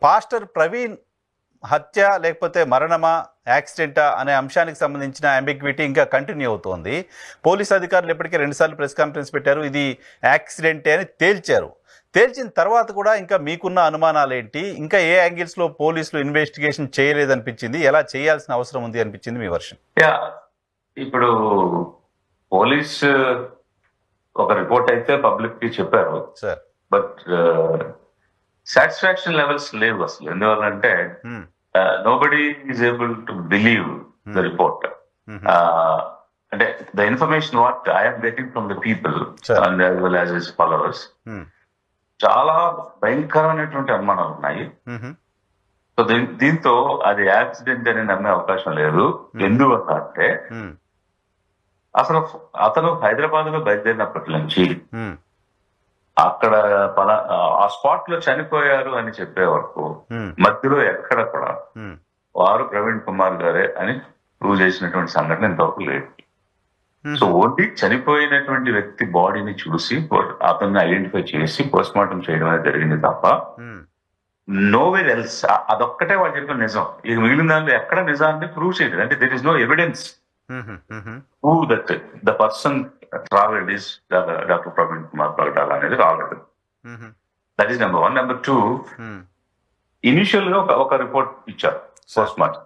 Pastor Praveen హత్య లేకపోతే మరణమా యాక్సిడెంటా అనే అంశానికి సంబంధించిన అంబిగ్విటీ ఇంకా కంటిన్యూ అవుతోంది. పోలీస్ అధికారులు ఇప్పటికే 2 సార్లు ప్రెస్ కాన్ఫరెన్స్ పెట్టారు. ఇది యాక్సిడెంటే అని తేల్చారు. తేల్చిన తర్వాత కూడా ఇంకా మీకున్న అనుమానాలు ఏంటి? ఇంకా ఏ యాంగిల్స్లో పోలీసులు ఇన్వెస్టిగేషన్ చేయలేదనిపించింది? ఎలా చేయాల్సిన అవసరం ఉంది అనిపించింది మీ వర్షన్? ఇప్పుడు పోలీస్ ఒక రిపోర్ట్ అయితే పబ్లిక్ కి చెప్పారు సార్, బట్ సాటిస్ఫాక్షన్ లెవెల్స్ లేవు అసలు. ఎందువల్లంటే nobody is able to believe the report. అంటే the information what I'm getting from the people and as well as his followers, చాలా భయంకరమైనటువంటి అనుమానాలు ఉన్నాయి. సో దీంతో అది యాక్సిడెంట్ అని నమ్మే అవకాశం లేదు. ఎందువల్ల అంటే అసలు అతను హైదరాబాద్ లో బయలుదేరినప్పటి నుంచి అక్కడ ఆ స్పాట్ లో చనిపోయారు అని చెప్పే వరకు మధ్యలో ఎక్కడ కూడా వారు ప్రవీణ్ కుమార్ గారే అని ప్రూవ్ చేసినటువంటి సంఘటన ఇంతవరకు లేదు. సో ఓన్లీ చనిపోయినటువంటి వ్యక్తి బాడీని చూసి అతన్ని ఐడెంటిఫై చేసి పోస్ట్ మార్టం చేయడం అనేది జరిగింది తప్ప నోవేర్ ఎల్స్. అదొక్కటే వాళ్ళు చెప్పిన నిజం. ఇక మిగిలిన దాంట్లో ఎక్కడ నిజాన్ని ప్రూవ్ చేయలేదు. అంటే there is no evidence prove that the person traveled is Dr. Praveen Kumar Pagdala అనేది రాలేదు. That is number 1. Number 2, initial గా ఒక రిపోర్ట్ ఇచ్చారు post mortem.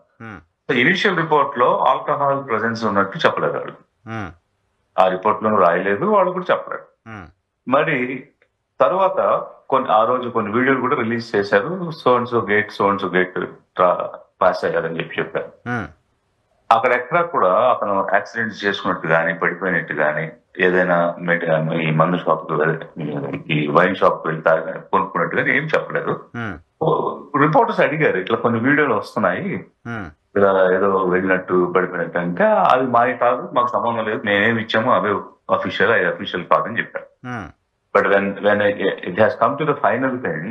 So initial report లో ఆల్కహాల్ ప్రెసెన్స్ ఉన్నట్టు చెప్పలేదు వాళ్ళు. ఆ రిపోర్ట్ లో రాయలేదు, వాళ్ళు కూడా చెప్పలేదు. మరి తర్వాత ఆ రోజు కొన్ని వీడియోలు కూడా రిలీజ్ చేశారు. So and so gate pass అయ్యారని చెప్పారు. అక్కడ ఎక్కడా కూడా అతను యాక్సిడెంట్స్ చేసుకున్నట్టు కానీ పడిపోయినట్టు కానీ ఏదైనా ఈ మందు షాప్ ఈ వైన్ షాప్ వెళ్తా కొనుక్కున్నట్టు కానీ ఏం చెప్పలేదు. రిపోర్టర్స్ అడిగారు, ఇట్లా కొన్ని వీడియోలు వస్తున్నాయి ఇలా ఏదో వెళ్ళినట్టు పడిపోయినట్టు. ఇంకా అది మాది కాదు, మాకు సంబంధం లేదు, మేమేమి ఇచ్చాము అవే అఫీషియల్ కాదని చెప్పారు. But when it has come to the final thing,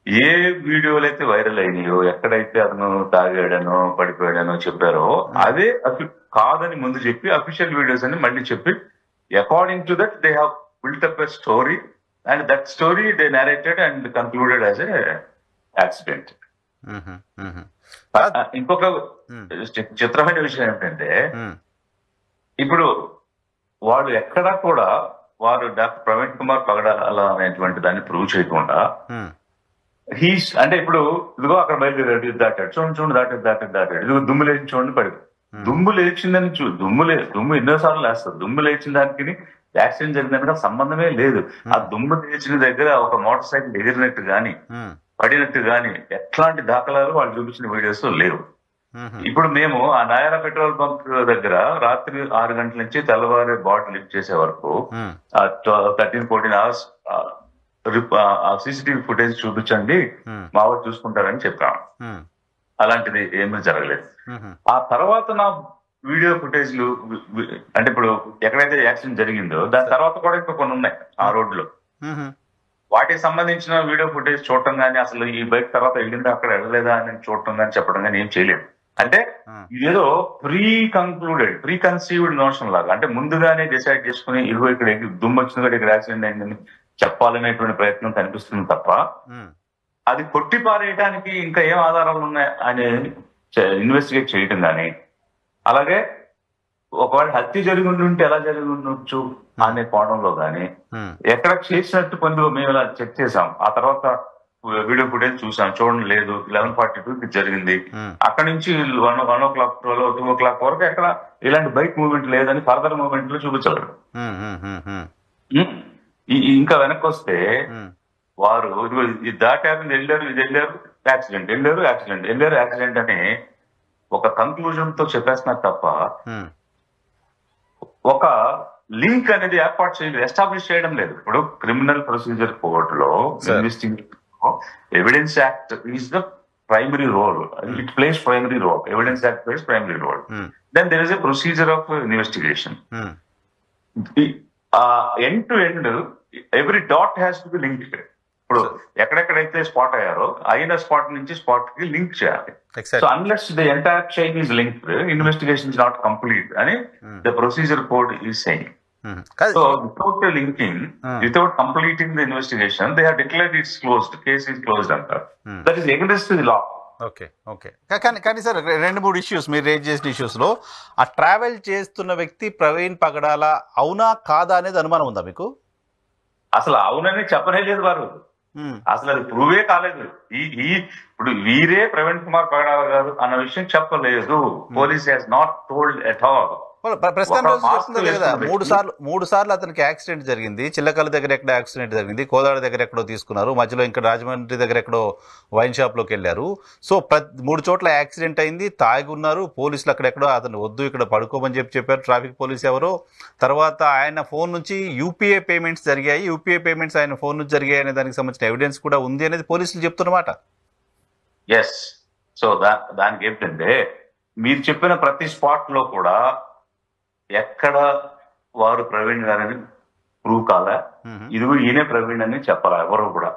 ఏ వీడియోలు అయితే వైరల్ అయినాయో, ఎక్కడైతే అతను తాగాడనో పడిపోయాడనో చెప్పారో అదే కాదని ముందు చెప్పి అఫీషియల్ వీడియోస్ అని మళ్ళీ చెప్పి according to that they have built up a story and that story they narrated and concluded as a accident. ఇంకొక చిత్రమైన విషయం ఏంటంటే, ఇప్పుడు వాళ్ళు ఎక్కడా కూడా వారు డాక్టర్ ప్రవీణ్ కుమార్ పగడాల అనేటువంటి దాన్ని ప్రూవ్ చేయకుండా అంటే ఇప్పుడు ఇదిగో అక్కడ బయలుదేరాడు, ఇది దాటాడు, చూడండి దాటాడు, ఇదిగో దుమ్ము లేచి చూడండి పడి దుమ్ము లేచిందని దుమ్ము ఎన్నోసార్లు లేస్తారు. దుమ్ము లేచిన దానికి యాక్సిడెంట్ జరిగిందని సంబంధమే లేదు. ఆ దుమ్ము లేచిన దగ్గర ఒక మోటార్ సైకిల్ ఎగిరినట్టు గాని పడినట్టు గాని ఎట్లాంటి దాఖలాలు వాళ్ళు చూపించిన వీడియోస్ లేవు. ఇప్పుడు మేము ఆ నాయరా పెట్రోల్ బంక్ దగ్గర రాత్రి 6 గంటల నుంచి తెల్లవారి బాటిల్ లిఫ్ట్ చేసే వరకు 13-14 అవర్స్ ఆ సీసీటీవీ ఫుటేజ్ చూపించండి, మా వాళ్ళు చూసుకుంటారని చెప్పాను. అలాంటిది ఏమీ జరగలేదు. ఆ తర్వాత నా వీడియో ఫుటేజ్లు అంటే ఇప్పుడు ఎక్కడైతే యాక్సిడెంట్ జరిగిందో దాని తర్వాత కూడా ఇంకా కొన్ని ఉన్నాయి ఆ రోడ్లో. వాటికి సంబంధించిన వీడియో ఫుటేజ్ చూడటం కానీ, అసలు ఈ బైక్ తర్వాత వెళ్ళిందా అక్కడ వెళ్ళలేదా అని చూడటం కానీ చెప్పడం కానీ ఏం చేయలేదు. అంటే ఇదేదో ప్రీ కన్సీవ్డ్ నోషన్ లాగా, అంటే ముందుగానే డిసైడ్ చేసుకుని ఇదిగో ఇక్కడ దుమ్ము వచ్చింది కూడా ఇక్కడ యాక్సిడెంట్ అయిందని చెప్పాలనేటువంటి ప్రయత్నం కనిపిస్తుంది తప్ప అది కొట్టి పారేయడానికి ఇంకా ఏం ఆధారాలు ఉన్నాయి అని ఇన్వెస్టిగేట్ చేయటం కానీ, అలాగే ఒకవేళ హత్య జరిగి ఉంటే ఎలా జరిగి ఉండొచ్చు అనే కోణంలో కానీ ఎక్కడ చేసినట్టు కొన్ని మేము ఇలా చెక్ చేసాం. ఆ తర్వాత వీడియో ఫుటేజ్ చూసాం, చూడండి లేదు 11:42 జరిగింది. అక్కడి నుంచి 1 o'clock 2 o'clock వరకు ఎక్కడ ఇలాంటి బైక్ మూవ్మెంట్ లేదని ఫర్దర్ మూవ్మెంట్ లో చూపించలేదు. ఇంకా వెనక్కి వస్తే వారు ఇది దాటారు, వెళ్ళారు, ఇది వెళ్ళారు, యాక్సిడెంట్ అని ఒక కన్క్లూజన్ తో చెప్పేస్తున్నారు తప్ప ఒక లింక్ అనేది ఏర్పాటు చేయలేదు, ఎస్టాబ్లిష్ చేయడం లేదు. ఇప్పుడు క్రిమినల్ ప్రొసీజర్ కోర్ట్ లో evidence act is the primary role. It plays primary role. Evidence Act plays primary role. Then there is a procedure of investigation. End to end, every dot has to be linked. ఇప్పుడు ఎక్కడెక్కడైతే spot అయ్యారో అయిన spot నుంచి spot కి link చేయాలి. So unless the entire chain is linked, investigation is not complete అని the procedure code is saying. కాదు. So without linking, without completing the investigation, they have declared it's closed. Case is closed అంటారు. That is against the law. Okay okay కానీ sir 2-3 issues మీరు raise చేసిన ఇష్యూస్లో ఆ travel చేస్తున్న వ్యక్తి ప్రవీణ్ పగడాల అవునా కాదా అనేది అనుమానం ఉందా మీకు? అసలు అవునని చెప్పనే లేదు వారు. అసలు అది ప్రూవే కాలేదు. ఇప్పుడు వీరే ప్రవీణ్ కుమార్ పగడాల గారు అన్న విషయం చెప్పలేదు. Police has not told at all. Press conference చెప్తుంది కదా, 3 సార్లు అతనికి యాక్సిడెంట్ జరిగింది. చిల్లకల్లి దగ్గర ఎక్కడో యాక్సిడెంట్ జరిగింది, కోదాడ దగ్గర ఎక్కడో తీసుకున్నారు, మధ్యలో ఇంకా రాజమండ్రి దగ్గర ఎక్కడో వైన్ షాప్లోకి వెళ్ళారు. సో 3 చోట్ల యాక్సిడెంట్ అయింది, తాగి ఉన్నారు. పోలీసులు అక్కడెక్కడో అతను వద్దు ఇక్కడ పడుకోమని చెప్పారు ట్రాఫిక్ పోలీస్ ఎవరో. తర్వాత ఆయన ఫోన్ నుంచి యూపీఐ పేమెంట్స్ జరిగాయి, యూపీఐ పేమెంట్స్ ఆయన ఫోన్ నుంచి జరిగాయి అనే దానికి సంబంధించిన ఎవిడెన్స్ కూడా ఉంది అనేది పోలీసులు చెప్తున్నమాట. ఎస్. సో దానికి ఏంటంటే మీరు చెప్పిన ప్రతి స్పాట్ లో కూడా ఎక్కడ వారు ప్రవీణ్ గారని ప్రూవ్ కాలా, ఇదిగో ఈయనే ప్రవీణ్ అని చెప్పాలా ఎవరు కూడా.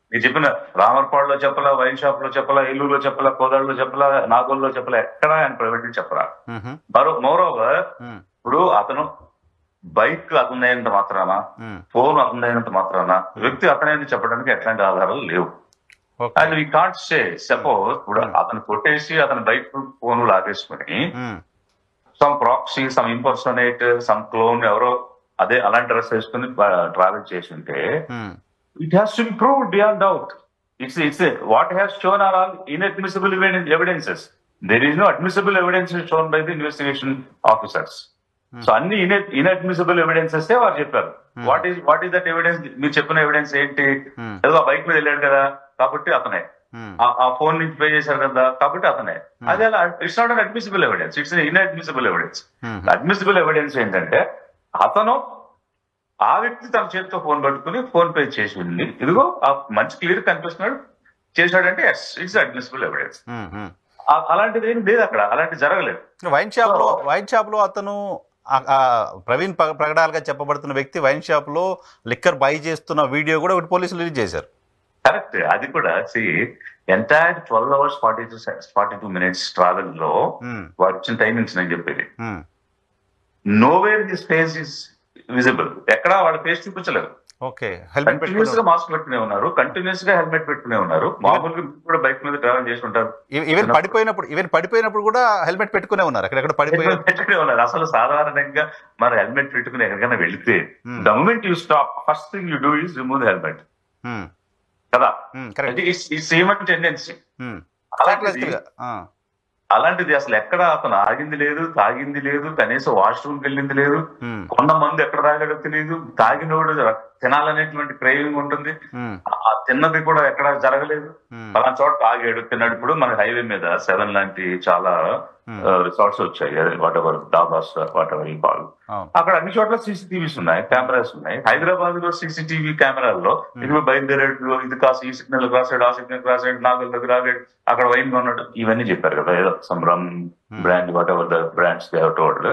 మీరు చెప్పిన రామర్పాడులో చెప్పలా, వైన్ షాప్ లో చెప్పలా, ఏలూరులో చెప్పలా, కోదాడులో చెప్పలా, నాగోల్లో చెప్పలా, ఎక్కడ ఆయన ప్రవీణ్ అని చెప్పరా. మోరోవర్ ఇప్పుడు అతను బైక్ అతనైనంత మాత్రాన, ఫోన్ అతనైనంత మాత్రాన వ్యక్తి అతనైనా చెప్పడానికి ఎట్లాంటి ఆధారాలు లేవు. And we can't say suppose ఇప్పుడు అతను కొట్టేసి అతని బైక్ ఫోన్ లాగేసుకుని some proxy, some impersonate, some clone ఎవరో అదే అలాంటి డ్రెస్ వేసుకుని ట్రావెల్ చేసి ఉంటే it has to be proved beyond doubt. It's what has shown are all inadmissible evidences. There is no admissible evidences shown by the investigation officers. So అన్ని inadmissible evidences వారు చెప్పారు. What is that evidence? మీరు చెప్పిన evidence ఏంటి? ఏదో ఆ bike మీద వెళ్ళాడు కదా కాబట్టి అతనే, ఆ ఫోన్ నుంచి పే చేశారు కదా కాబట్టి అతనే. అదే it's not an admissible evidence, it's inadmissible evidence. Admissible evidence ఏంటంటే అతను ఆ వ్యక్తి తన చేతితో ఫోన్ పట్టుకుని ఫోన్ పే చేసి ఉంది, ఇదిగో ఆ మంచి క్లియర్ కనిపిస్తున్నాడు చేశాడంటే ఎస్ ఇట్స్ అడ్మిసిబుల్ ఎవిడెన్స్. అలాంటిది ఏం లేదు అక్కడ, అలాంటిది జరగలేదు. వైన్ షాప్ లో అతను ప్రవీణ్ పగడాలుగా చెప్పబడుతున్న వ్యక్తి వైన్ షాప్ లో లిక్కర్ బై చేస్తున్న వీడియో కూడా ఒకటి పోలీసులు రిలీజ్ చేశారు. కరెక్ట్. అది కూడా ఎంటైర్ 12 hours 42 minutes ట్రావెల్ లో వారు ఇచ్చిన టైమింగ్స్ నేను చెప్పేది. Nowhere this face is visible. ఎక్కడ వాళ్ళ ఫేస్ చూపించలేదు. కంటిన్యూస్ గా మాస్క్ పెట్టుకునే ఉన్నారు, కంటిన్యూస్ గా హెల్మెట్ పెట్టుకునే ఉన్నారు. మామూలుగా కూడా బైక్ మీద ట్రావెల్ చేసి ఉంటారు. ఈవెన్ పడిపోయినప్పుడు కూడా హెల్మెట్ పెట్టుకునే ఉన్నారు, అక్కడ పెట్టుకునే ఉన్నారు. అసలు సాధారణంగా మరి హెల్మెట్ పెట్టుకుని ఎక్కడికైనా వెళితే the moment you stop first thing you do is remove the helmet కదా. It's human tendency. అలాంటిది అసలు ఎక్కడ అతను ఆగింది లేదు, తాగింది లేదు, కనీసం వాష్రూమ్కి వెళ్ళింది లేదు, కొన్న మందు ఎక్కడ తాగాడో తెలియదు, తాగినోడు తినాలనేటువంటి క్రేవింగ్ ఉంటుంది, ఆ తిన్నది కూడా ఎక్కడ జరగలేదు. అలాంటి చోట ఆగాడు తిన్నాడు. ఇప్పుడు మన హైవే మీద 7 లాంటి చాలా రిసార్ట్స్ వచ్చాయి, what ever dhabas what ever ఈ కాల్. అక్కడ అన్ని చోట్ల సీసీటీవీస్ ఉన్నాయి, కెమెరాస్ ఉన్నాయి. హైదరాబాద్ లో సీసీటీవీ కెమెరాల్లో ఇది బయలుదేరాడు, ఇది కాస్త ఈ సిగ్నల్ క్రాసాడు, ఆ సిగ్నల్ క్రాసాడు, నాగల్ దగ్గర ఆగాడు, అక్కడ వైన్ కొన్నాడు, ఇవన్నీ చెప్పారు కదా. ఏదో Sambram brand whatever the brands told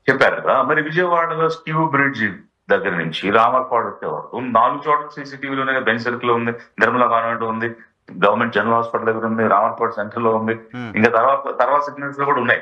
చెప్పారు కదా. మరి విజయవాడలో స్క్యూ బ్రిడ్జ్ దగ్గర నుంచి రామర్పాడు వచ్చే వరకు 4 చోట్ల సీసీటీవీలు ఉన్నాయి. బెంచ్ సర్కిల్ లో ఉంది, నిర్మలా కాన్వెంట్ ఉంది, గవర్నమెంట్ జనరల్ హాస్పిటల్ దగ్గర ఉంది, రామర్పాడు సెంటర్ లో ఉంది, ఇంకా తర్వాత సిగ్నల్స్ లో కూడా ఉన్నాయి.